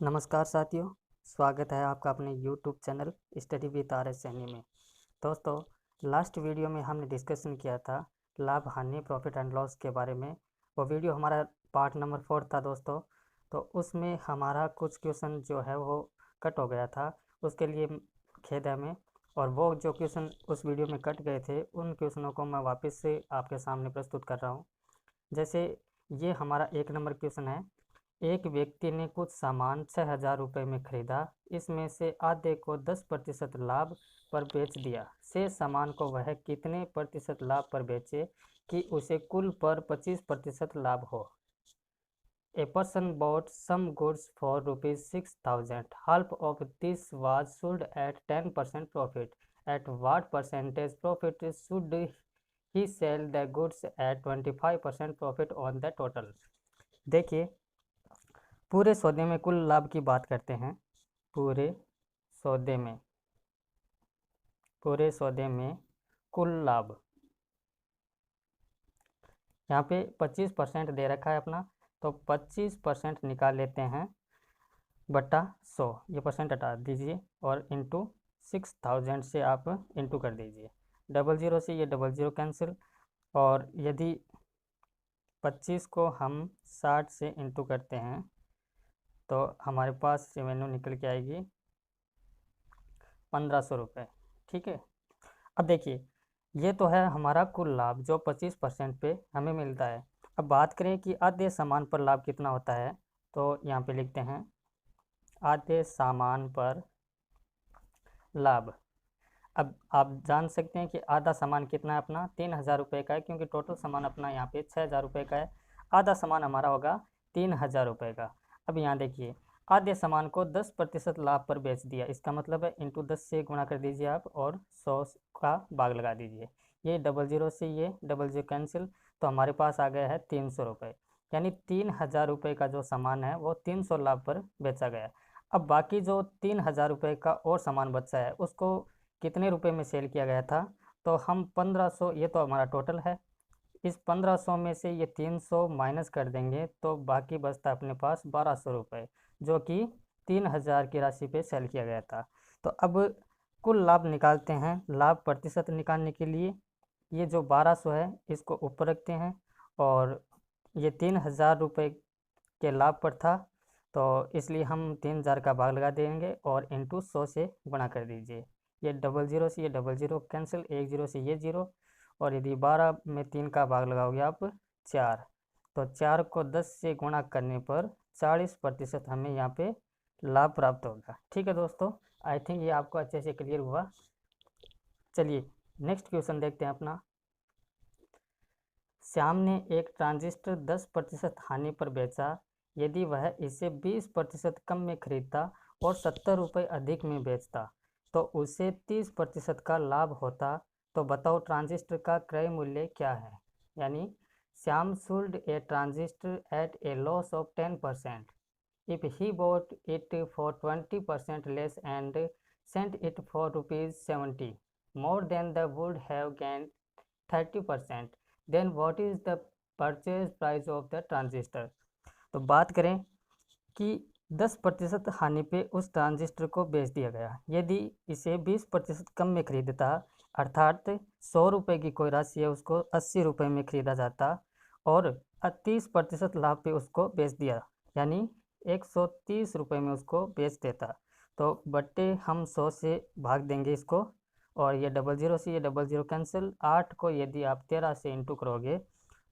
नमस्कार साथियों, स्वागत है आपका अपने YouTube channel study with RS Saini में। दोस्तों, लास्ट वीडियो में हमने डिस्कशन किया था लाभ हानि प्रॉफिट एंड लॉस के बारे में। वो वीडियो हमारा पार्ट नंबर 4 था दोस्तों। तो उसमें हमारा कुछ क्वेश्चन जो है वो कट हो गया था, उसके लिए खेद है हमें। और वो जो क्वेश्चन उस वीडियो में कट गए थे, उन क्वेश्चनों को मैं वापस से आपके सामने प्रस्तुत कर रहा हूँ। जैसे ये हमारा 1 नंबर क्वेश्चन है। एक व्यक्ति ने कुछ सामान 6,000 रुपये में खरीदा, इसमें से आधे को 10% लाभ पर बेच दिया। शेष सामान को वह कितने प्रतिशत लाभ पर बेचे कि उसे कुल पर 25% लाभ हो। A person bought some goods for ₹6,000. Half of this was sold at 10% profit. At what percentage profit should he sell the goods at 25% profit on the total? देखिए, पूरे सौदे में कुल लाभ की बात करते हैं। पूरे सौदे में कुल लाभ यहाँ पे 25% दे रखा है अपना, तो 25% निकाल लेते हैं बटा 100। ये परसेंट हटा दीजिए और इंटू 6,000 से आप इंटू कर दीजिए। 00 से ये 00 कैंसिल, और यदि 25 को हम 60 से इंटू करते हैं तो हमारे पास रेवेन्यू निकल के आएगी 1,500 रुपये। ठीक है, अब देखिए, ये तो है हमारा कुल लाभ जो 25% पे हमें मिलता है। अब बात करें कि आधे सामान पर लाभ कितना होता है, तो यहाँ पे लिखते हैं आधे सामान पर लाभ। अब आप जान सकते हैं कि आधा सामान कितना है अपना 3,000 रुपये का है, क्योंकि टोटल सामान अपना यहाँ पे 6,000 रुपये का है। आधा सामान हमारा होगा 3,000 रुपये का। अब यहाँ देखिए, आधे सामान को 10% लाभ पर बेच दिया, इसका मतलब है इंटू 10 से गुणा कर दीजिए आप और 100 का भाग लगा दीजिए। ये 00 से ये 00 कैंसिल, तो हमारे पास आ गया है 300 रुपये। यानी 3,000 रुपये का जो सामान है वो 300 लाभ पर बेचा गया। अब बाकी जो 3,000 रुपये का और सामान बचा है उसको कितने रुपए में सेल किया गया था, तो हम 1500, ये तो हमारा टोटल है, इस 1500 में से ये 300 माइनस कर देंगे तो बाकी बचता अपने पास 1,200 रुपये, जो कि 3,000 की राशि पे सेल किया गया था। तो अब कुल लाभ निकालते हैं। लाभ प्रतिशत निकालने के लिए ये जो 1,200 है इसको ऊपर रखते हैं, और ये 3,000 रुपये के लाभ पर था, तो इसलिए हम 3,000 का भाग लगा देंगे और इंटू 100 से गुणा कर दीजिए। ये 00 से ये 00 कैंसिल, 10 से ये 0, और यदि 12 में 3 का भाग लगाओगे आप 4, तो 4 को 10 से गुणा करने पर 40% हमें यहाँ पे लाभ प्राप्त होगा। ठीक है दोस्तों, आई थिंक ये आपको अच्छे से क्लियर हुआ। चलिए नेक्स्ट क्वेश्चन देखते हैं अपना। श्याम ने एक ट्रांजिस्टर 10% हानि पर बेचा। यदि वह इसे 20% कम में खरीदता और 70 रुपये अधिक में बेचता तो उसे 30% का लाभ होता। तो बताओ ट्रांजिस्टर का क्रय मूल्य क्या है। यानी Shyam sold a transistor at a loss of 10%. If he bought it for 20% less and sent it for ₹70 more than the would have gained 30%, then what is the purchase price of the transistor? तो बात करें कि 10% हानि पे उस transistor को बेच दिया गया। यदि इसे 20% कम में खरीदता, अर्थात 100 रुपये की कोई राशि है उसको 80 रुपये में खरीदा जाता, और 30% लाभ पे उसको बेच दिया, यानी 130 रुपये में उसको बेच देता, तो बट्टे हम 100 से भाग देंगे इसको, और ये 00 से ये 00 कैंसिल। 8 को यदि आप 13 से इंटू करोगे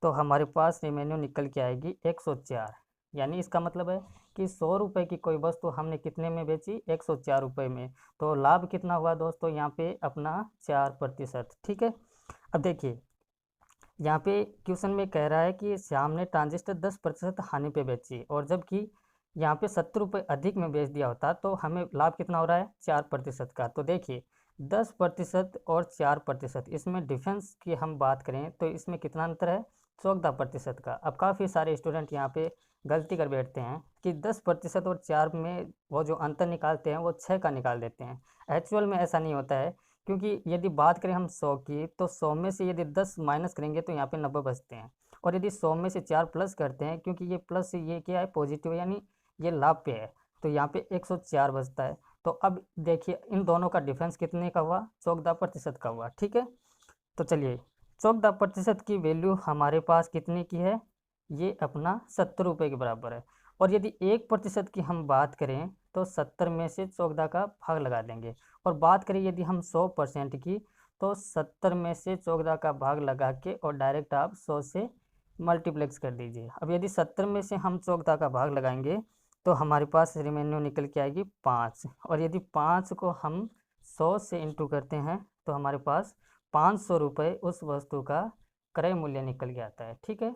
तो हमारे पास रिमेन्यू निकल के आएगी 104। यानी इसका मतलब है कि 100 रुपये की कोई वस्तु हमने कितने में बेची, 104 रुपये में। तो लाभ कितना हुआ दोस्तों यहाँ पे अपना 4%। ठीक है, अब देखिए यहाँ पे क्वेश्चन में कह रहा है कि श्याम ने ट्रांजिस्टर 10% हानि पे बेची, और जबकि यहाँ पे 70 रुपये अधिक में बेच दिया होता तो हमें लाभ कितना हो रहा है 4% का। तो देखिए 10% और 4%, इसमें डिफरेंस की हम बात करें तो इसमें कितना अंतर है 14% का। अब काफ़ी सारे स्टूडेंट यहाँ पे गलती कर बैठते हैं कि 10% और 4 में वो जो अंतर निकालते हैं वो 6 का निकाल देते हैं। एक्चुअल में ऐसा नहीं होता है, क्योंकि यदि बात करें हम 100 की, तो 100 में से यदि 10 माइनस करेंगे तो यहाँ पे 90 बचते हैं, और यदि 100 में से 4 प्लस करते हैं, क्योंकि ये प्लस ये क्या है पॉजिटिव, यानी ये लाभ पे है, तो यहाँ पे 104 बचता है। तो अब देखिए इन दोनों का डिफरेंस कितने का हुआ, 14% का हुआ। ठीक है, तो चलिए 14% की वैल्यू हमारे पास कितने की है, ये अपना 70 रुपये के बराबर है। और यदि 1% की हम बात करें तो 70 में से 14 का भाग लगा देंगे। और बात करें यदि हम 100% की, तो 70 में से 14 का भाग लगा के और डायरेक्ट आप 100 से मल्टीप्लेक्स कर दीजिए। अब यदि 70 में से हम 14 का भाग लगाएंगे तो हमारे पास रिमेन्यू निकल के आएगी 5। और यदि 5 को हम 100 से इंटू करते हैं तो हमारे पास 500 रुपये उस वस्तु का क्रय मूल्य निकल के आता है। ठीक है,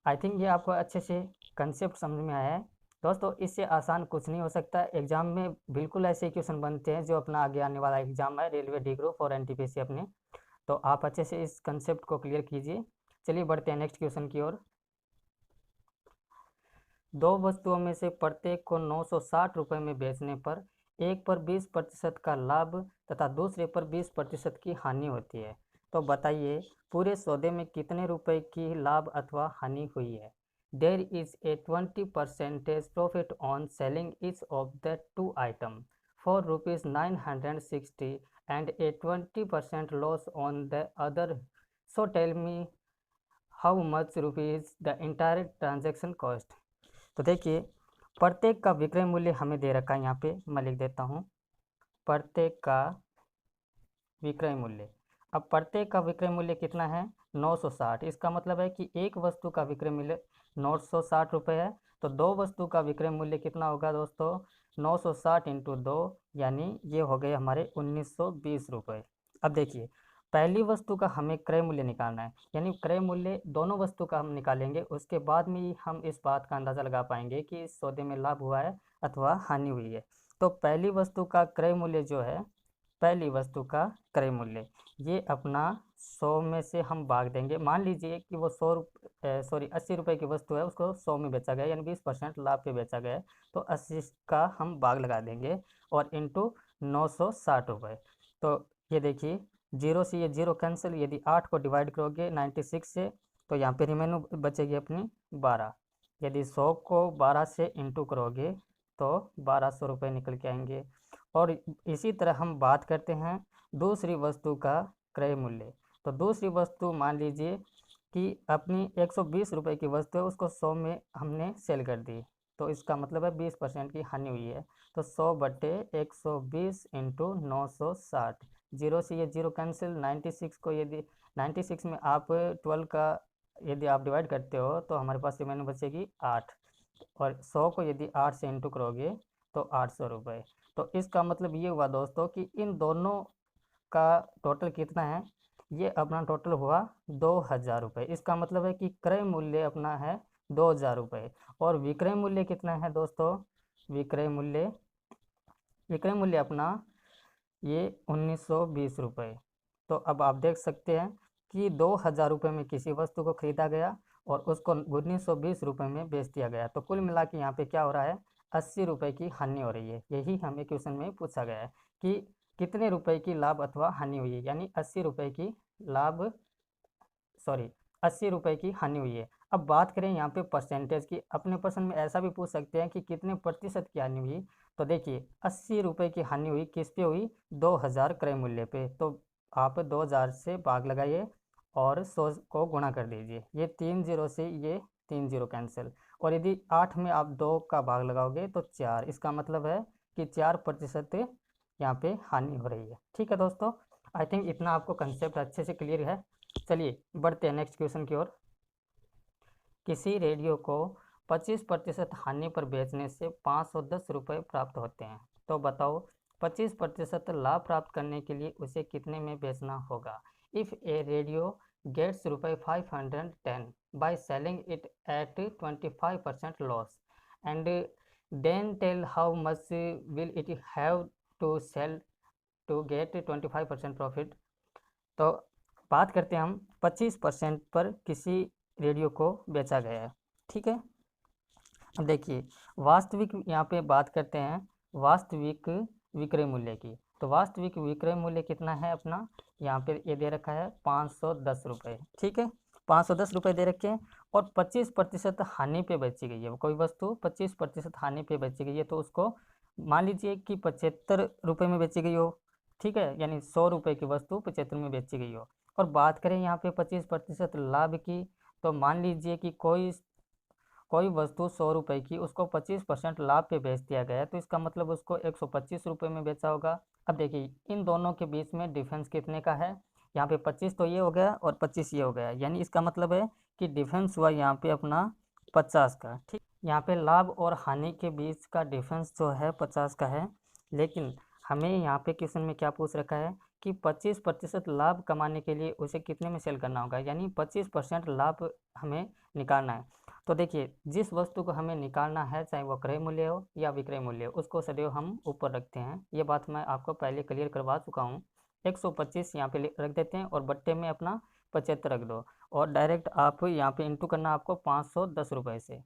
आई थिंक ये आपको अच्छे से कंसेप्ट समझ में आया है दोस्तों। इससे आसान कुछ नहीं हो सकता। एग्जाम में बिल्कुल ऐसे क्वेश्चन बनते हैं जो अपना आगे आने वाला एग्जाम है रेलवे डी ग्रुप और एनटीपीसी अपने, तो आप अच्छे से इस कंसेप्ट को क्लियर कीजिए। चलिए बढ़ते हैं नेक्स्ट क्वेश्चन की ओर। दो वस्तुओं में से प्रत्येक को 960 रुपये में बेचने पर एक पर 20% का लाभ तथा दूसरे पर 20% की हानि होती है। तो बताइए पूरे सौदे में कितने रुपए की लाभ अथवा हानि हुई है। There is a 20% profit on selling each of the two item for ₹960 and a 20% loss on the other. So tell me how much rupees the entire transaction cost. तो देखिए प्रत्येक का विक्रय मूल्य हमें दे रखा है, यहाँ पे मैं लिख देता हूँ प्रत्येक का विक्रय मूल्य। अब प्रत्येक का विक्रय मूल्य कितना है, 960। इसका मतलब है कि एक वस्तु का विक्रय मूल्य 960 रुपये है। तो दो वस्तु का विक्रय मूल्य कितना होगा दोस्तों, 960 इंटू 2, यानी ये हो गए हमारे 1920 रुपये। अब देखिए पहली वस्तु का हमें क्रय मूल्य निकालना है, यानी क्रय मूल्य दोनों वस्तु का हम निकालेंगे, उसके बाद में ही हम इस बात का अंदाज़ा लगा पाएंगे कि इस सौदे में लाभ हुआ है अथवा हानि हुई है। तो पहली वस्तु का क्रय मूल्य जो है, पहली वस्तु का क्रय मूल्य ये अपना 100 में से हम भाग देंगे। मान लीजिए कि वो 80 रुपये की वस्तु है, उसको 100 में बेचा गया, यानी 20% लाभ पे बेचा गया है। तो 80 का हम भाग लगा देंगे और इंटू 960 रुपये। तो ये देखिए जीरो से ये जीरो कैंसिल, यदि 8 को डिवाइड करोगे 96 से तो यहाँ पे रिमेन्यू बचेगी अपनी 12। यदि 100 को 12 से इंटू करोगे तो 1200 रुपये निकल के आएंगे। और इसी तरह हम बात करते हैं दूसरी वस्तु का क्रय मूल्य। तो दूसरी वस्तु मान लीजिए कि अपनी 120 रुपये की वस्तु है, उसको 100 में हमने सेल कर दी, तो इसका मतलब है 20% की हानि हुई है। तो 100/120 इंटू 960, जीरो से ये जीरो कैंसिल, 96 को यदि 96 में आप 12 का यदि आप डिवाइड करते हो तो हमारे पास रिमेन्यू बचेगी 8। और 100 को यदि 8 से इंटू करोगे तो 800 रुपये। तो इसका मतलब ये हुआ दोस्तों कि इन दोनों का टोटल कितना है, ये अपना टोटल हुआ 2000 रुपये। इसका मतलब है कि क्रय मूल्य अपना है 2000 रुपये और विक्रय मूल्य कितना है दोस्तों, विक्रय मूल्य अपना ये 1920 रुपये। तो अब आप देख सकते हैं कि 2000 रुपये में किसी वस्तु को खरीदा गया और उसको 1920 रुपये में बेच दिया गया। तो कुल मिला के यहाँ पे क्या हो रहा है, 80 रुपये की हानि हो रही है। यही हमें क्वेश्चन में पूछा गया है कि कितने रुपए की लाभ अथवा हानि हुई है, यानी 80 रुपये की 80 रुपये की हानि हुई है। अब बात करें यहाँ पे परसेंटेज की, अपने प्रश्न में ऐसा भी पूछ सकते हैं कि कितने प्रतिशत की हानि हुई। तो देखिए 80 रुपये की हानि हुई किस पे हुई, 2000 क्रय मूल्य पे। तो आप 2000 से भाग लगाइए और 100 को गुणा कर दीजिए, ये 3 जीरो से ये 3 जीरो कैंसिल। और यदि 8 में आप 2 का भाग लगाओगे तो 4, इसका मतलब है कि 4% यहाँ पे हानि हो रही है। ठीक है दोस्तों, आई थिंक इतना आपको कंसेप्ट अच्छे से क्लियर है। चलिए बढ़ते हैं नेक्स्ट क्वेश्चन की ओर। किसी रेडियो को 25% हानि पर बेचने से 510 रुपये प्राप्त होते हैं। तो बताओ 25% लाभ प्राप्त करने के लिए उसे कितने में बेचना होगा। If a radio gets ₹510 by selling it at 25% loss and then tell how much will it have to sell to get 25% profit. तो बात करते हैं हम 25% पर किसी रेडियो को बेचा गया है। ठीक है, अब देखिए वास्तविक यहाँ पे बात करते हैं वास्तविक विक्रय मूल्य की। तो वास्तविक विक्रय मूल्य कितना है अपना, यहाँ पे ये दे रखा है 510 रुपये। ठीक है, 510 दे रखे हैं और 25% हानि पे बेची गई है। कोई वस्तु 25% हानि पे बेची गई है तो उसको मान लीजिए कि 75 रुपये में बेची गई हो, ठीक है, यानी 100 रुपये की वस्तु 75 में बेची गई हो। और बात करें यहाँ पे 25% लाभ की, तो मान लीजिए कि कोई वस्तु 100 रुपये की उसको 25% लाभ पे बेच दिया गया है, तो इसका मतलब उसको 125 रुपये में बेचा होगा। अब देखिए इन दोनों के बीच में डिफरेंस कितने का है, यहाँ पे 25 तो ये हो गया और 25 ये हो गया, यानी इसका मतलब है कि डिफरेंस हुआ यहाँ पे अपना 50 का। ठीक, यहाँ पे लाभ और हानि के बीच का डिफरेंस जो है 50 का है, लेकिन हमें यहाँ पे क्वेश्चन में क्या पूछ रखा है कि 25% लाभ कमाने के लिए उसे कितने में सेल करना होगा, यानी 25% लाभ हमें निकालना है। तो देखिए जिस वस्तु को हमें निकालना है, चाहे वो क्रय मूल्य हो या विक्रय मूल्य हो, उसको सदैव हम ऊपर रखते हैं। ये बात मैं आपको पहले क्लियर करवा चुका हूँ। 125 यहाँ पे रख देते हैं और बट्टे में अपना 75 रख दो और डायरेक्ट आप यहाँ पे इंटू करना आपको 510 रुपये से,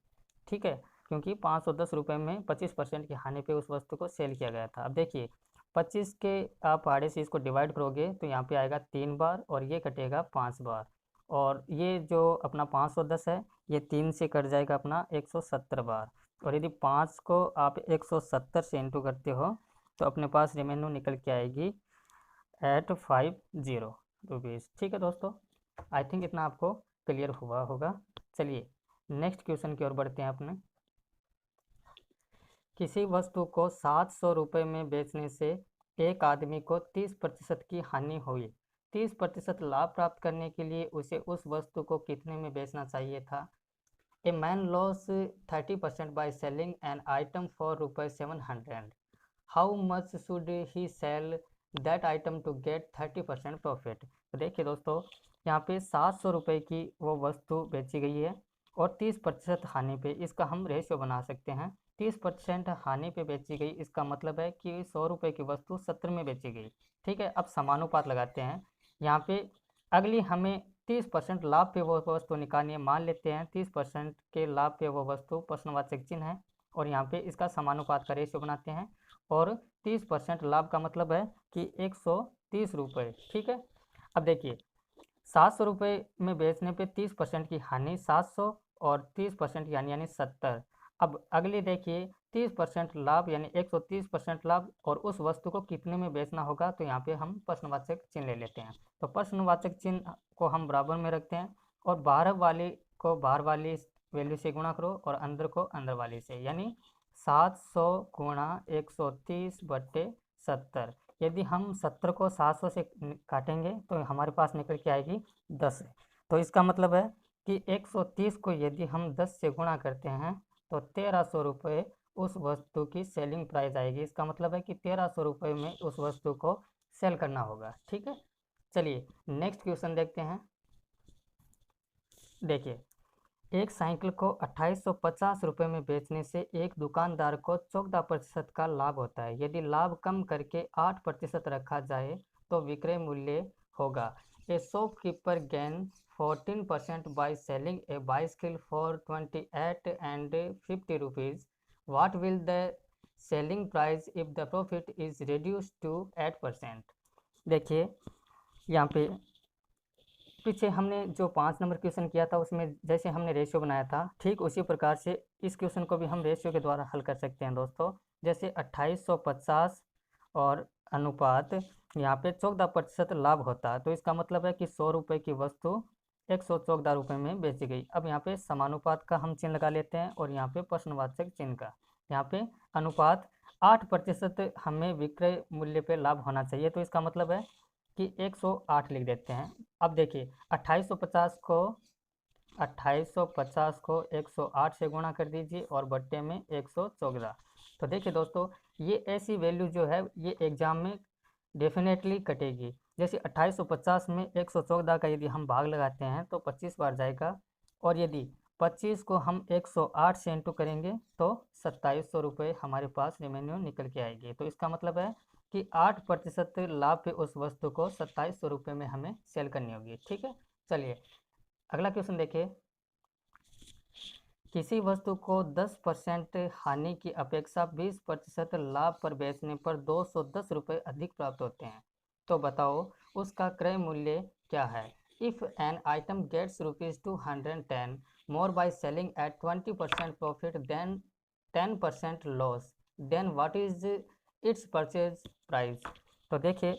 ठीक है, क्योंकि 510 रुपये में 25% की हानि पे उस वस्तु को सेल किया गया था। अब देखिए 25 के आप आड़े से इसको डिवाइड करोगे तो यहाँ पे आएगा 3 बार और ये कटेगा 5 बार, और ये जो अपना 510 है ये 3 से कट जाएगा अपना 170 बार, और यदि 5 को आप 170 से इंटू करते हो तो अपने पास रेवेन्यू निकल के आएगी 850 रुपीज़। ठीक है दोस्तों, आई थिंक इतना आपको क्लियर हुआ होगा। चलिए नेक्स्ट क्वेश्चन की ओर बढ़ते हैं अपने। किसी वस्तु को 700 रुपये में बेचने से एक आदमी को 30% की हानि हुई। 30% लाभ प्राप्त करने के लिए उसे उस वस्तु को कितने में बेचना चाहिए था। A man loss 30% by selling an item for ₹700. How much should he sell that item to get 30% profit. तो देखिए दोस्तों यहाँ पे 700 रुपये की वो वस्तु बेची गई है और 30% हानि पे, इसका हम रेशियो बना सकते हैं। 30% हानि पे बेची गई, इसका मतलब है कि 100 रुपये की वस्तु 70 में बेची गई। ठीक है, अब समानुपात लगाते हैं। यहाँ पे अगली हमें 30% लाभ पे वो वस्तु निकालनी है। मान लेते हैं 30% के लाभ पे वो वस्तु प्रश्नवाचक चिन्ह है और यहाँ पे इसका समानुपात का रेशियो बनाते हैं, और 30% लाभ का मतलब है कि 130 रुपये। ठीक है, अब देखिए 700 रुपये में बेचने पे 30% की हानि 700 और 30% यानी 70। अब अगली देखिए 30% लाभ यानी 130% लाभ, और उस वस्तु को कितने में बेचना होगा, तो यहाँ पे हम प्रश्नवाचक चिन्ह ले लेते हैं। तो प्रश्नवाचक चिन्ह को हम बराबर में रखते हैं और बाहर वाली को बाहर वाली वैल्यू से गुणा करो और अंदर को अंदर वाली से, यानी 700 गुणा 130/70। यदि हम 70 को 700 से काटेंगे तो हमारे पास निकल के आएगी 10। तो इसका मतलब है कि 130 को यदि हम 10 से गुणा करते हैं तो 1300 रुपये उस वस्तु की सेलिंग प्राइस आएगी। इसका मतलब है कि 1300 रुपये में उस वस्तु को सेल करना होगा। ठीक है, चलिए नेक्स्ट क्वेश्चन देखते हैं। देखिए एक साइकिल को 2850 रुपये में बेचने से एक दुकानदार को 14% का लाभ होता है। यदि लाभ कम करके 8% रखा जाए तो विक्रय मूल्य होगा। ए shopkeeper gain 14% by selling a bicycle for 28 and 50 rupees. What will the selling price if the profit is reduced to 8%? देखिए यहाँ पे पीछे हमने जो 5 नंबर क्वेश्चन किया था उसमें जैसे हमने रेशियो बनाया था, ठीक उसी प्रकार से इस क्वेश्चन को भी हम रेशियो के द्वारा हल कर सकते हैं दोस्तों। जैसे 2850 और अनुपात यहाँ पे 14% लाभ होता है, तो इसका मतलब है कि 100 रुपये की वस्तु 114 रुपये में बेची गई। अब यहाँ पे समानुपात का हम चिन्ह लगा लेते हैं और यहाँ पे प्रश्नवाचक चिन्ह का। यहाँ पे अनुपात 8% हमें विक्रय मूल्य पे लाभ होना चाहिए, तो इसका मतलब है कि 108 लिख देते हैं। अब देखिए 2850 को 108 से गुणा कर दीजिए और बट्टे में 114। तो देखिए दोस्तों ये ऐसी वैल्यू जो है ये एग्जाम में डेफिनेटली कटेगी। जैसे 2850 में 114 का यदि हम भाग लगाते हैं तो 25 बार जाएगा, और यदि 25 को हम 108 से इंटू करेंगे तो 2700 रुपये हमारे पास रेवेन्यू निकल के आएगी। तो इसका मतलब है कि 8% लाभ पे उस वस्तु को 2700 रुपये में हमें सेल करनी होगी। ठीक है, चलिए अगला क्वेश्चन देखिए। किसी वस्तु को 10% हानि की अपेक्षा 20% लाभ पर बेचने पर 210 रुपये अधिक प्राप्त होते हैं, तो बताओ उसका क्रय मूल्य क्या है। if an item gets rupees 210 more by selling at 20% profit than 10% loss, then what is its purchase price? तो देखिए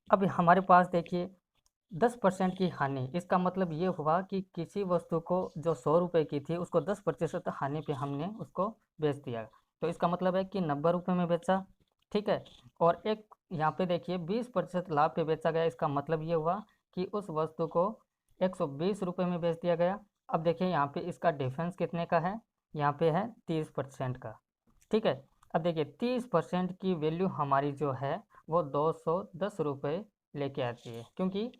अब हमारे पास देखिए 10% की हानि, इसका मतलब ये हुआ कि किसी वस्तु को जो 100 रुपये की थी उसको 10% हानि पे हमने उसको बेच दिया। तो इसका मतलब है कि 90 रुपये में बेचा, ठीक है। और एक यहाँ पे देखिए 20% लाभ पे बेचा गया, इसका मतलब ये हुआ कि उस वस्तु को 120 रुपये में बेच दिया गया। अब देखिए यहाँ पे इसका डिफरेंस कितने का है, यहाँ पे है 30% का, ठीक है। अब देखिए 30% की वैल्यू हमारी जो है वो 210 रुपये लेके आती है, क्योंकि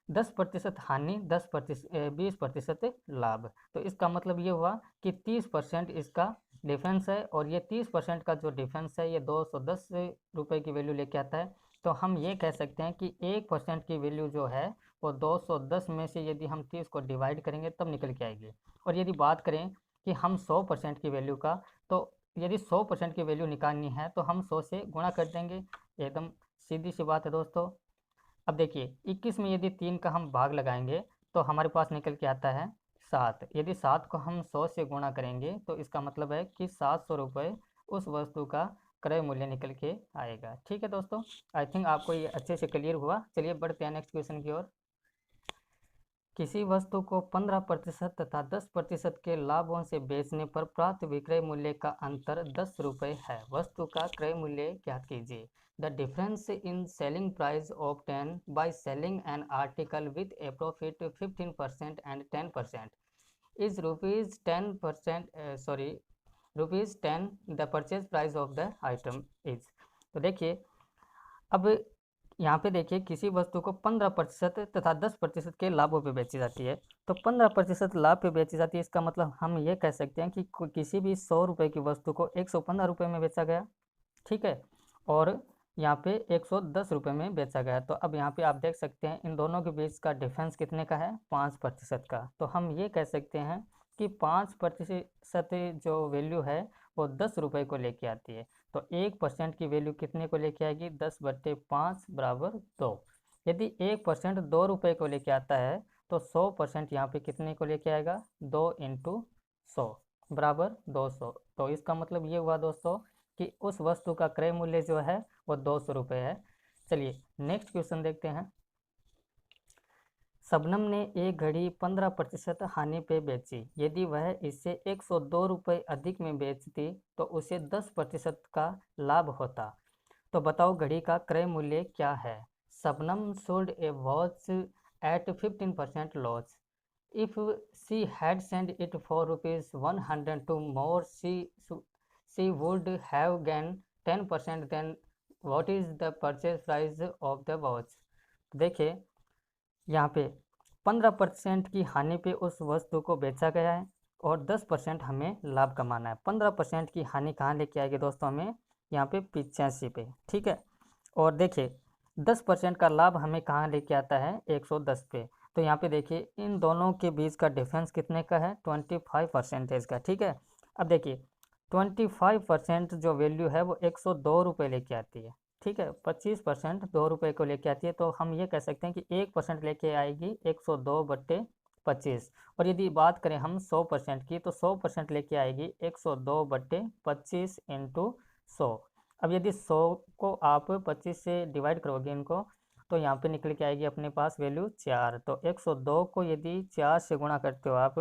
10% हानि 20% लाभ। तो इसका मतलब ये हुआ कि 30% इसका डिफरेंस है, और ये 30% का जो डिफरेंस है ये 210 रुपये की वैल्यू लेके आता है। तो हम ये कह सकते हैं कि 1% की वैल्यू जो है वो 210 में से यदि हम 30 को डिवाइड करेंगे तब निकल के आएगी। और यदि बात करें कि हम 100% की वैल्यू का, तो यदि 100% की वैल्यू निकालनी है तो हम 100 से गुणा कर देंगे, एकदम सीधी सी बात है दोस्तों। अब देखिए 21 में यदि 3 का हम भाग लगाएंगे तो हमारे पास निकल के आता है 7। यदि 7 को हम 100 से गुणा करेंगे तो इसका मतलब है कि 700 रुपये उस वस्तु का क्रय मूल्य निकल के आएगा। ठीक है दोस्तों, आई थिंक आपको ये अच्छे से क्लियर हुआ। चलिए बढ़ते हैं नेक्स्ट क्वेश्चन की ओर। किसी वस्तु को 15% तथा 10% के लाभों से बेचने पर प्राप्त विक्रय मूल्य का अंतर 10 रुपये है। वस्तु का क्रय मूल्य ज्ञात कीजिए। The difference in selling price obtain by selling an article with A profit 15% and 10% is rupees 10 the purchase price of the item is. तो देखिए अब यहाँ पे देखिए किसी वस्तु को 15% तथा 10% के लाभों पे बेची जाती है। तो 15% लाभ पे बेची जाती है, इसका मतलब हम ये कह सकते हैं कि किसी भी 100 रुपये की वस्तु को 115 रुपये में बेचा गया, ठीक है, और यहाँ पे 110 रुपये में बेचा गया। तो अब यहाँ पे आप देख सकते हैं इन दोनों के बीच का डिफरेंस कितने का है, 5% का। तो हम ये कह सकते हैं कि 5% जो वैल्यू है वो 10 रुपये को लेके आती है। तो 1% की वैल्यू कितने को लेके आएगी, 10/5 बराबर 2। यदि 1% 2 रुपये को लेके आता है तो 100% यहाँ पे कितने को लेके आएगा, 2 × 100 बराबर 200। तो इसका मतलब ये हुआ दोस्तों कि उस वस्तु का क्रय मूल्य जो है वो 200 रुपये है। चलिए नेक्स्ट क्वेश्चन देखते हैं। शबनम ने एक घड़ी 15% हानि पे बेची। यदि वह इसे 102 रुपये अधिक में बेचती तो उसे 10% का लाभ होता। तो बताओ घड़ी का क्रय मूल्य क्या है। Shabnam sold a watch at 15% loss. If she had send it for ₹102 more she would have gained 10%, then what is the purchase price of the watch। देखिए यहाँ पे 15% की हानि पे उस वस्तु को बेचा गया है और 10% हमें लाभ कमाना है। 15% की हानि कहाँ लेके आएगी दोस्तों, हमें यहाँ पे 85 पे, ठीक है। और देखिए 10% का लाभ हमें कहाँ लेके आता है, 110 पे। तो यहाँ पे देखिए इन दोनों के बीच का डिफरेंस कितने का है, 25% का, ठीक है। अब देखिए 25% जो वैल्यू है वो 102 रुपये लेके आती है, ठीक है। 25% 2 रुपये को लेके आती है, तो हम ये कह सकते हैं कि 1% लेके आएगी 102/25। और यदि बात करें हम 100% की, तो 100% लेके आएगी 102/25 × 100। अब यदि 100 को आप 25 से डिवाइड करोगे इनको, तो यहाँ पे निकल के आएगी अपने पास वैल्यू 4। तो 102 को यदि 4 से गुणा करते हो आप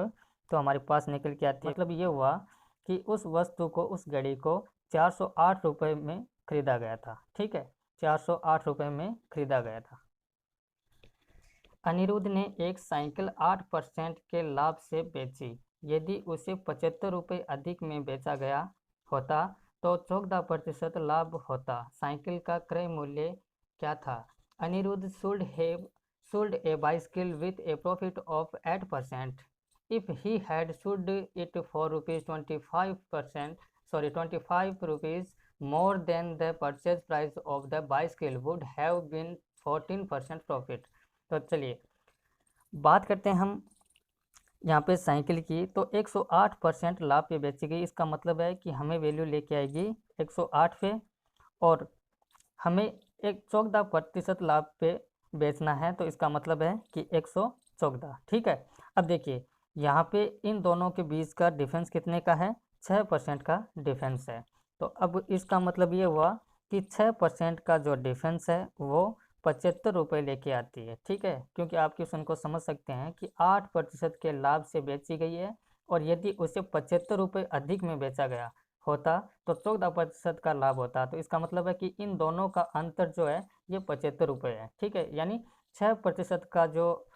तो हमारे पास निकल के आती है। मतलब ये हुआ कि उस वस्तु को, उस घड़ी को 408 रुपये में खरीदा गया था, ठीक है, 408 रुपये में खरीदा गया था। अनिरुद्ध ने एक साइकिल 8% के लाभ से बेची। यदि उसे 75 रुपये अधिक में बेचा गया होता तो 14% लाभ होता। साइकिल का क्रय मूल्य क्या था। Anirudh sold a bicycle with a profit of 8%. If he had sold it for ₹25 more than the purchase price of the bicycle would have been 14% profit। तो चलिए बात करते हैं हम यहाँ पे साइकिल की। तो 108% लाभ पे बेची गई, इसका मतलब है कि हमें वैल्यू लेके आएगी 108 पे, और हमें एक 14% लाभ पे बेचना है, तो इसका मतलब है कि 114। ठीक है। अब देखिए यहाँ पे इन दोनों के बीच का डिफरेंस कितने का है, 6% का डिफरेंस है। तो अब इसका मतलब ये हुआ कि 6% का जो डिफरेंस है वो 75 रुपये लेके आती है। ठीक है, क्योंकि आप क्वेश्चन को समझ सकते हैं कि 8% के लाभ से बेची गई है, और यदि उसे 75 रुपये अधिक में बेचा गया होता तो 14% का लाभ होता। तो इसका मतलब है कि इन दोनों का अंतर जो है ये 75 रुपये है। ठीक है, यानी 6% का जो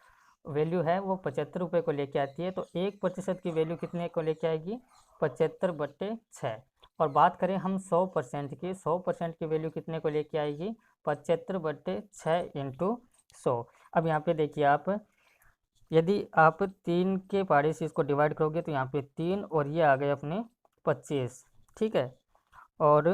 वैल्यू है वो 75 रुपये को लेके आती है, तो 1% की वैल्यू कितने को लेके आएगी, 75/6। और बात करें हम 100% की, 100% की वैल्यू कितने को लेके आएगी, 75/6 इंटू 100। अब यहाँ पे देखिए आप, यदि आप 3 के पारे से इसको डिवाइड करोगे तो यहाँ पे 3 और ये आ गए अपने 25। ठीक है, और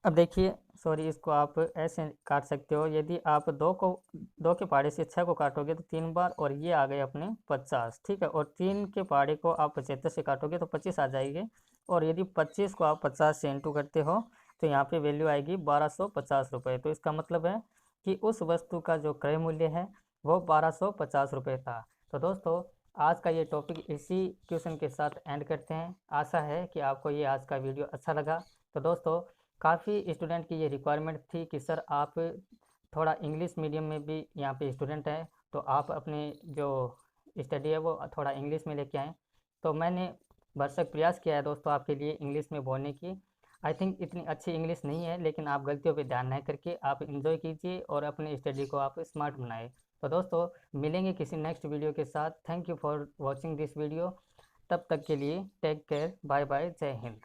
अब देखिए, सॉरी, इसको आप ऐसे काट सकते हो, यदि आप 2 के पारे से 6 को काटोगे तो 3 बार, और ये आ गए अपने 50। ठीक है, और 3 के पारे को आप 75 से काटोगे तो 25 आ जाएंगे, और यदि 25 को आप 50 से इंटू करते हो तो यहाँ पे वैल्यू आएगी 1250 रुपये। तो इसका मतलब है कि उस वस्तु का जो क्रय मूल्य है वो 1250 रुपये था। तो दोस्तों, आज का ये टॉपिक इसी क्वेश्चन के साथ एंड करते हैं। आशा है कि आपको ये आज का वीडियो अच्छा लगा। तो दोस्तों, काफ़ी स्टूडेंट की ये रिक्वायरमेंट थी कि सर आप थोड़ा इंग्लिश मीडियम में भी यहाँ पे स्टूडेंट हैं, तो आप अपने जो स्टडी है वो थोड़ा इंग्लिश में लेके आएँ। तो मैंने भरसक प्रयास किया है दोस्तों आपके लिए इंग्लिश में बोलने की। आई थिंक इतनी अच्छी इंग्लिश नहीं है, लेकिन आप गलतियों पे ध्यान नहीं करके आप इन्जॉय कीजिए और अपने स्टडी को आप स्मार्ट बनाएं। तो दोस्तों, मिलेंगे किसी नेक्स्ट वीडियो के साथ। Thank you for watching this video. तब तक के लिए टेक केयर, बाय बाय, जय हिंद।